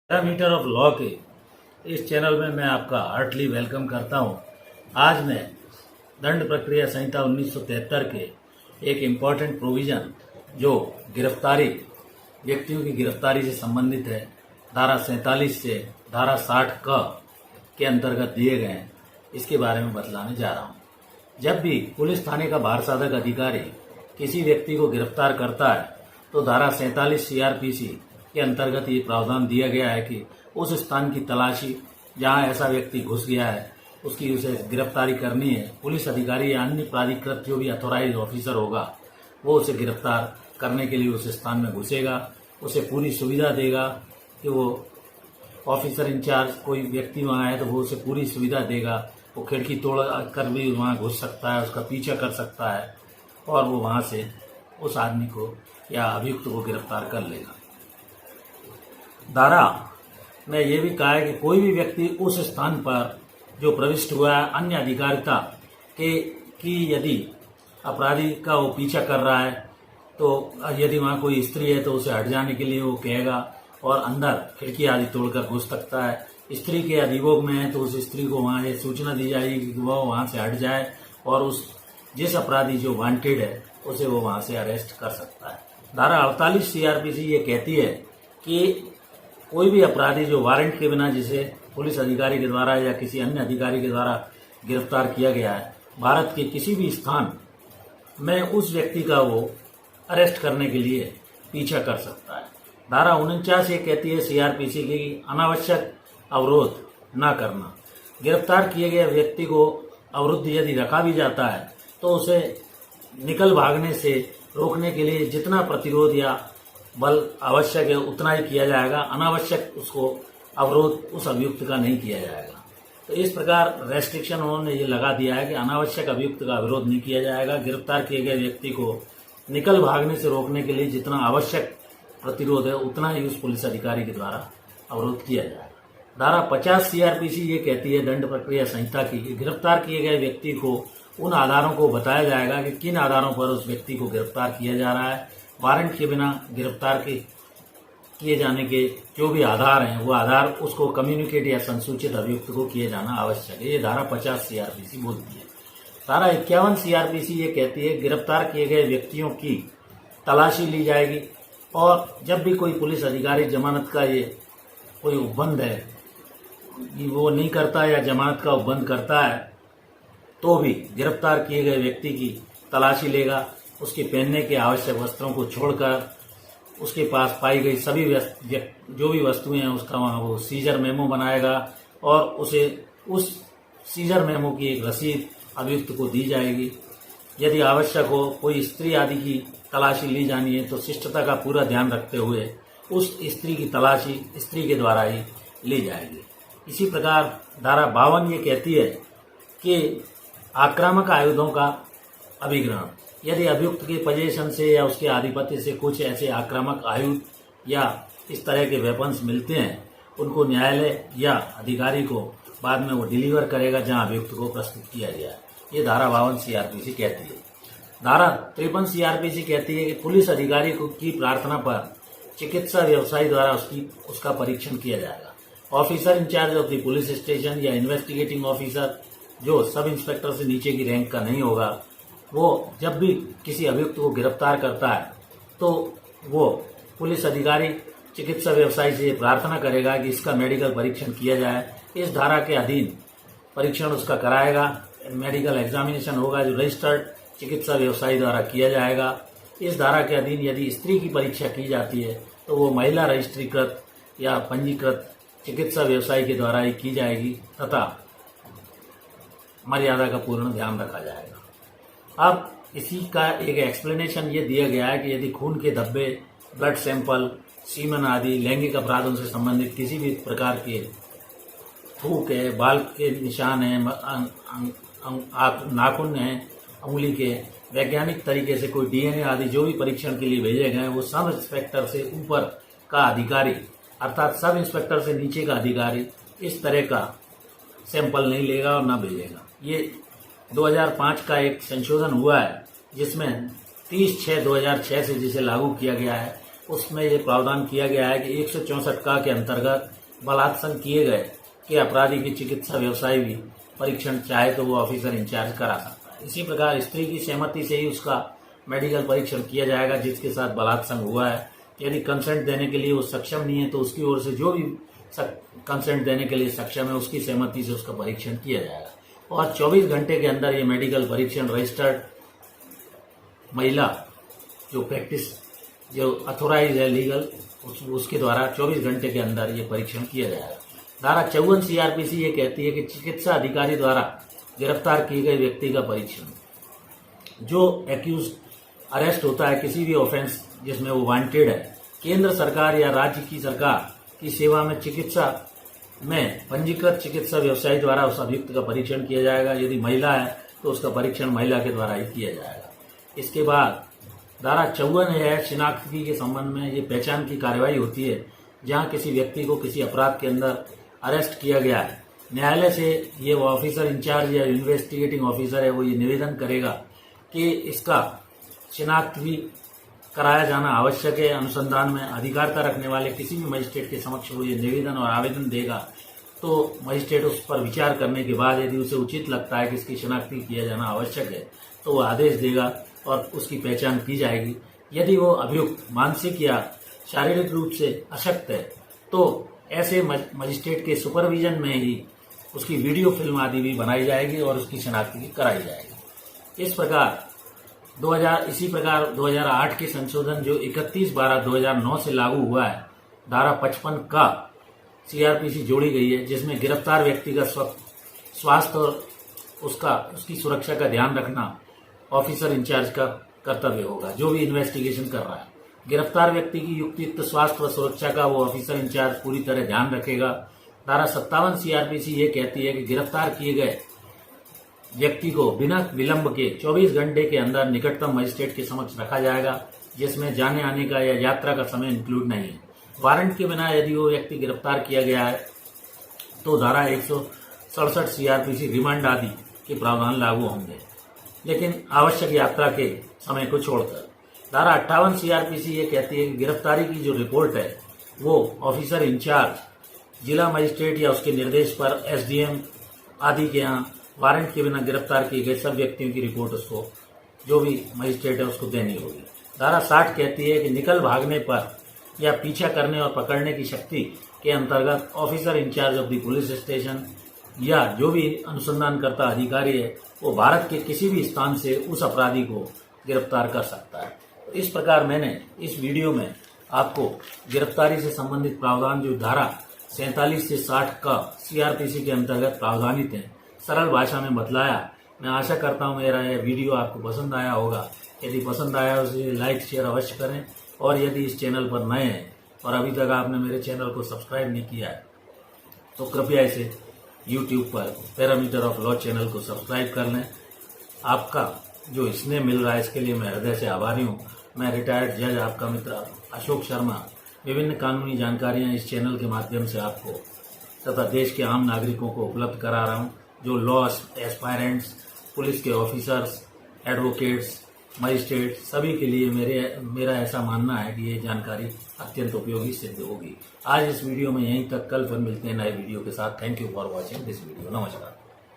Parameter of law के इस channel में मैं आपका हार्टली वेलकम करता हूं। आज मैं दंड प्रक्रिया संहिता 1973 के एक इम्पॉर्टेंट प्रोविजन जो गिरफ्तारी व्यक्तियों की गिरफ्तारी से संबंधित है, धारा 47 से धारा 60 क के अंतर्गत दिए गए हैं, इसके बारे में बतलाने जा रहा हूं। जब भी पुलिस थाने का भार साधक अधिकारी किसी व्यक्ति को गिरफ्तार करता है तो धारा 47 सीआरपीसी के अंतर्गत ये प्रावधान दिया गया है कि उस स्थान की तलाशी जहां ऐसा व्यक्ति घुस गया है उसकी उसे गिरफ्तारी करनी है। पुलिस अधिकारी या अन्य प्राधिकृत जो भी अथॉराइज ऑफिसर होगा वो उसे गिरफ्तार करने के लिए उस स्थान में घुसेगा, उसे पूरी सुविधा देगा कि वो ऑफिसर इंचार्ज कोई व्यक्ति वहाँ है तो वो उसे पूरी सुविधा देगा। वो खिड़की तोड़ कर भी वहाँ घुस सकता है, उसका पीछा कर सकता है और वो वहाँ से उस आदमी को या अभियुक्त को गिरफ्तार कर लेगा। धारा में यह भी कहा है कि कोई भी व्यक्ति उस स्थान पर जो प्रविष्ट हुआ है अन्य अधिकारिता के की यदि अपराधी का वो पीछा कर रहा है तो यदि वहाँ कोई स्त्री है तो उसे हट जाने के लिए वो कहेगा और अंदर खिड़की आदि तोड़कर घुस सकता है। स्त्री के अधिभोग में है तो उस स्त्री को वहाँ ये सूचना दी जाएगी कि वह वहाँ से हट जाए और उस जिस अपराधी जो वांटेड है उसे वो वहाँ से अरेस्ट कर सकता है। धारा 48 सीआरपीसी ये कहती है कि कोई भी अपराधी जो वारंट के बिना जिसे पुलिस अधिकारी के द्वारा या किसी अन्य अधिकारी के द्वारा गिरफ्तार किया गया है, भारत के किसी भी स्थान में उस व्यक्ति का वो अरेस्ट करने के लिए पीछा कर सकता है। धारा 49 ये कहती है सीआरपीसी की अनावश्यक अवरोध न करना। गिरफ्तार किए गए व्यक्ति को अवरुद्ध यदि रखा भी जाता है तो उसे निकल भागने से रोकने के लिए जितना प्रतिरोध या बल आवश्यक है उतना ही किया जाएगा। अनावश्यक उसको अवरोध उस अभियुक्त का नहीं किया जाएगा। तो इस प्रकार रेस्ट्रिक्शन उन्होंने ये लगा दिया है कि अनावश्यक अभियुक्त का विरोध नहीं किया जाएगा। गिरफ्तार किए गए व्यक्ति को निकल भागने से रोकने के लिए जितना आवश्यक प्रतिरोध है उतना ही उस पुलिस अधिकारी के द्वारा अवरोध किया जाएगा। धारा 50 सीआरपीसी ये कहती है दंड प्रक्रिया संहिता की गिरफ्तार किए गए व्यक्ति को उन आधारों को बताया जाएगा कि किन आधारों पर उस व्यक्ति को गिरफ्तार किया जा रहा है। वारंट के बिना गिरफ्तार किए जाने के जो भी आधार हैं वो आधार उसको कम्युनिकेट या संसूचित अभियुक्त को किए जाना आवश्यक है। ये धारा 50 सीआरपीसी बोलती है। धारा 51 सीआरपीसी ये कहती है गिरफ्तार किए गए व्यक्तियों की तलाशी ली जाएगी और जब भी कोई पुलिस अधिकारी जमानत का ये कोई उपबंध है वो नहीं करता या जमानत का उपबंध करता है तो भी गिरफ्तार किए गए व्यक्ति की तलाशी लेगा। उसके पहनने के आवश्यक वस्त्रों को छोड़कर उसके पास पाई गई सभी जो भी वस्तुएं हैं उसका वहाँ वो सीजर मेमो बनाएगा और उसे उस सीजर मेमो की एक रसीद अभियुक्त को दी जाएगी। यदि आवश्यक हो कोई स्त्री आदि की तलाशी ली जानी है तो शिष्टता का पूरा ध्यान रखते हुए उस स्त्री की तलाशी स्त्री के द्वारा ही ली जाएगी। इसी प्रकार धारा 52 ये कहती है कि आक्रामक आयुधों का अभिग्रहण, यदि अभियुक्त के पोजीशन से या उसके आधिपत्य से कुछ ऐसे आक्रामक आयुध या इस तरह के वेपन्स मिलते हैं उनको न्यायालय या अधिकारी को बाद में वो डिलीवर करेगा जहां अभियुक्त को प्रस्तुत किया गया है। ये धारा 52 सीआरपीसी कहती है। धारा 53 सीआरपीसी कहती है कि पुलिस अधिकारी की प्रार्थना पर चिकित्सा व्यवसायी द्वारा उसका परीक्षण किया जाएगा। Officer in-charge of the police station या इन्वेस्टिगेटिंग ऑफिसर जो सब इंस्पेक्टर से नीचे की रैंक का नहीं होगा वो जब भी किसी अभियुक्त को गिरफ्तार करता है तो वो पुलिस अधिकारी चिकित्सा व्यवसायी से प्रार्थना करेगा कि इसका मेडिकल परीक्षण किया जाए। इस धारा के अधीन परीक्षण उसका कराएगा। मेडिकल एग्जामिनेशन होगा जो रजिस्टर्ड चिकित्सा व्यवसायी द्वारा किया जाएगा। इस धारा के अधीन यदि स्त्री की परीक्षा की जाती है तो वो महिला रजिस्ट्रीकृत या पंजीकृत चिकित्सा व्यवसायी के द्वारा ही की जाएगी तथा मर्यादा का पूर्ण ध्यान रखा जाएगा। अब इसी का एक एक्सप्लेनेशन ये दिया गया है कि यदि खून के धब्बे, ब्लड सैंपल, सीमन आदि लैंगिक अपराधों से संबंधित किसी भी प्रकार के थूक है, बाल के निशान है, नाखून है, उंगली के वैज्ञानिक तरीके से कोई डीएनए आदि जो भी परीक्षण के लिए भेजे गए वो सब इंस्पेक्टर से ऊपर का अधिकारी अर्थात सब इंस्पेक्टर से नीचे का अधिकारी इस तरह का सैंपल नहीं लेगा और न भेजेगा। ये 2005 का एक संशोधन हुआ है जिसमें 30/6/2006 से जिसे लागू किया गया है उसमें ये प्रावधान किया गया है कि 164 का के अंतर्गत बलात्संग किए गए कि अपराधी की चिकित्सा व्यवसाय भी परीक्षण चाहे तो वो ऑफिसर इंचार्ज करा सकता है। इसी प्रकार स्त्री की सहमति से ही उसका मेडिकल परीक्षण किया जाएगा जिसके साथ बलात्संग हुआ है। यदि कंसेंट देने के लिए वो सक्षम नहीं है तो उसकी ओर से जो भी कंसेंट देने के लिए सक्षम है उसकी सहमति से उसका परीक्षण किया जाएगा। और 24 घंटे के अंदर ये मेडिकल परीक्षण रजिस्टर्ड महिला जो प्रैक्टिस जो अथोराइज है लीगल उसके द्वारा 24 घंटे के अंदर ये परीक्षण किया जाएगा। धारा 54 सीआरपीसी ये कहती है कि चिकित्सा अधिकारी द्वारा गिरफ्तार किए गए व्यक्ति का परीक्षण जो एक्यूज अरेस्ट होता है किसी भी ऑफेंस जिसमें वो वांटेड है, केंद्र सरकार या राज्य की सरकार की सेवा में चिकित्सा में पंजीकृत चिकित्सा व्यवसायी द्वारा उस अभियुक्त का परीक्षण किया जाएगा। यदि महिला है तो उसका परीक्षण महिला के द्वारा ही किया जाएगा। इसके बाद धारा 54 है शिनाख्ती के संबंध में ये पहचान की कार्यवाही होती है जहां किसी व्यक्ति को किसी अपराध के अंदर अरेस्ट किया गया है। न्यायालय से ये वो ऑफिसर इंचार्ज या इन्वेस्टिगेटिंग ऑफिसर है वो ये निवेदन करेगा कि इसका शिनाख्त भी कराया जाना आवश्यक है। अनुसंधान में अधिकारिता रखने वाले किसी भी मजिस्ट्रेट के समक्ष वो ये निवेदन और आवेदन देगा तो मजिस्ट्रेट उस पर विचार करने के बाद यदि उसे उचित लगता है कि इसकी शिनाख्ती किया जाना आवश्यक है तो वो आदेश देगा और उसकी पहचान की जाएगी। यदि वो अभियुक्त मानसिक या शारीरिक रूप से अशक्त है तो ऐसे मजिस्ट्रेट के सुपरविजन में ही उसकी वीडियो फिल्म आदि भी बनाई जाएगी और उसकी शिनाख्ती कराई जाएगी। इस प्रकार 2008 के संशोधन जो 31/12/2009 से लागू हुआ है, धारा 55 का सीआरपीसी जोड़ी गई है जिसमें गिरफ्तार व्यक्ति का स्वास्थ्य और उसकी सुरक्षा का ध्यान रखना ऑफिसर इंचार्ज का कर्तव्य होगा जो भी इन्वेस्टिगेशन कर रहा है। गिरफ्तार व्यक्ति की युक्त स्वास्थ्य व सुरक्षा का वो ऑफिसर इंचार्ज पूरी तरह ध्यान रखेगा। धारा 57 सीआरपीसी ये कहती है कि गिरफ्तार किए गए व्यक्ति को बिना विलंब के 24 घंटे के अंदर निकटतम मजिस्ट्रेट के समक्ष रखा जाएगा जिसमें जाने आने का या यात्रा का समय इंक्लूड नहीं है। वारंट के बिना यदि वो व्यक्ति गिरफ्तार किया गया है तो धारा 167 सीआरपीसी रिमांड आदि के प्रावधान लागू होंगे लेकिन आवश्यक यात्रा के समय को छोड़कर। धारा 58 सीआरपीसी ये कहती है कि गिरफ्तारी की जो रिपोर्ट है वो ऑफिसर इंचार्ज जिला मजिस्ट्रेट या उसके निर्देश पर एसडीएम आदि के यहाँ वारंट के बिना गिरफ्तार किए गए सब व्यक्तियों की रिपोर्ट उसको जो भी मजिस्ट्रेट है उसको देनी होगी। धारा 60 कहती है कि निकल भागने पर या पीछा करने और पकड़ने की शक्ति के अंतर्गत officer in-charge of the police station या जो भी अनुसंधानकर्ता अधिकारी है वो भारत के किसी भी स्थान से उस अपराधी को गिरफ्तार कर सकता है। तो इस प्रकार मैंने इस वीडियो में आपको गिरफ्तारी से संबंधित प्रावधान जो धारा 47 से 60 का सीआरपीसी के अंतर्गत प्रावधानित है सरल भाषा में बतलाया। मैं आशा करता हूँ मेरा यह वीडियो आपको पसंद आया होगा। यदि पसंद आया तो इसे लाइक शेयर अवश्य करें और यदि इस चैनल पर नए हैं और अभी तक आपने मेरे चैनल को सब्सक्राइब नहीं किया है तो कृपया इसे YouTube पर पैरामीटर ऑफ लॉ चैनल को सब्सक्राइब कर लें। आपका जो स्नेह मिल रहा है इसके लिए मैं हृदय से आभारी हूँ। मैं रिटायर्ड जज आपका मित्र अशोक शर्मा विभिन्न कानूनी जानकारियाँ इस चैनल के माध्यम से आपको तथा देश के आम नागरिकों को उपलब्ध करा रहा हूँ। जो लॉ एस्पायरेंट्स, पुलिस के ऑफिसर्स, एडवोकेट्स, मजिस्ट्रेट सभी के लिए मेरा ऐसा मानना है कि ये जानकारी अत्यंत उपयोगी सिद्ध होगी। आज इस वीडियो में यहीं तक, कल फिर मिलते हैं नए वीडियो के साथ। Thank you for watching this video. नमस्कार।